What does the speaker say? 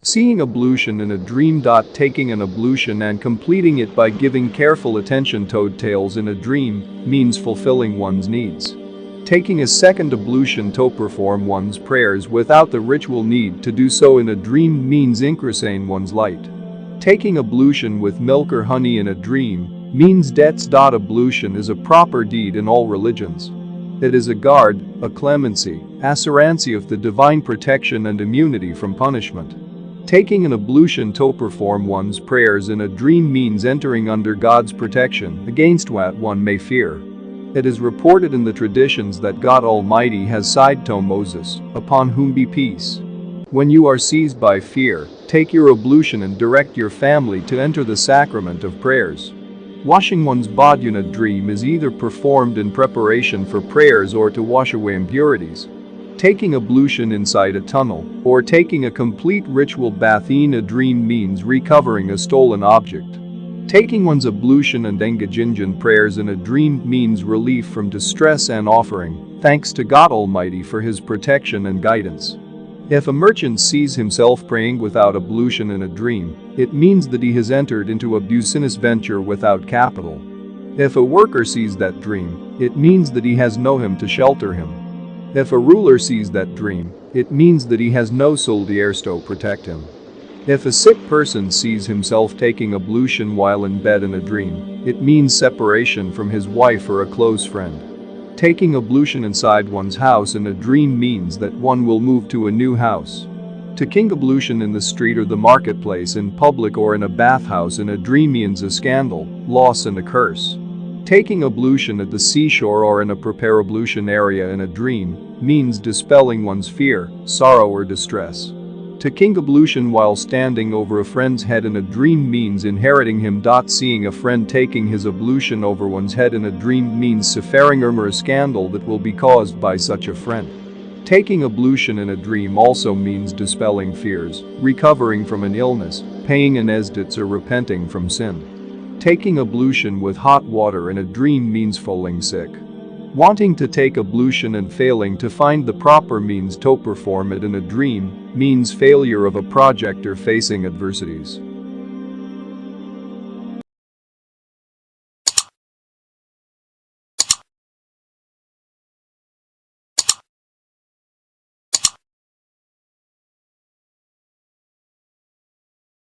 Seeing ablution in a dream. Taking an ablution and completing it by giving careful attention to details in a dream means fulfilling one's needs. Taking a second ablution to perform one's prayers without the ritual need to do so in a dream means increasing one's light. Taking ablution with milk or honey in a dream means debts. Ablution is a proper deed in all religions. It is a guard, a clemency, assurance of the divine protection and immunity from punishment. Taking an ablution to perform one's prayers in a dream means entering under God's protection against what one may fear. It is reported in the traditions that God Almighty has said to Moses, upon whom be peace. When you are seized by fear, take your ablution and direct your family to enter the sacrament of prayers. Washing one's body in a dream is either performed in preparation for prayers or to wash away impurities. Taking ablution inside a tunnel or taking a complete ritual bath in a dream means recovering a stolen object. Taking one's ablution and engaging in prayers in a dream means relief from distress and offering thanks to God Almighty for His protection and guidance. If a merchant sees himself praying without ablution in a dream, it means that he has entered into a business venture without capital. If a worker sees that dream, it means that he has no him to shelter him. If a ruler sees that dream, it means that he has no soldiers to protect him. If a sick person sees himself taking ablution while in bed in a dream, it means separation from his wife or a close friend. Taking ablution inside one's house in a dream means that one will move to a new house. Taking ablution in the street or the marketplace, in public or in a bathhouse in a dream means a scandal, loss and a curse. Taking ablution at the seashore or in a prepare ablution area in a dream means dispelling one's fear, sorrow or distress. Taking ablution while standing over a friend's head in a dream means inheriting him. Seeing a friend taking his ablution over one's head in a dream means suffering or a scandal that will be caused by such a friend. Taking ablution in a dream also means dispelling fears, recovering from an illness, paying an debts or repenting from sin. Taking ablution with hot water in a dream means falling sick. Wanting to take ablution and failing to find the proper means to perform it in a dream means failure of a project or facing adversities.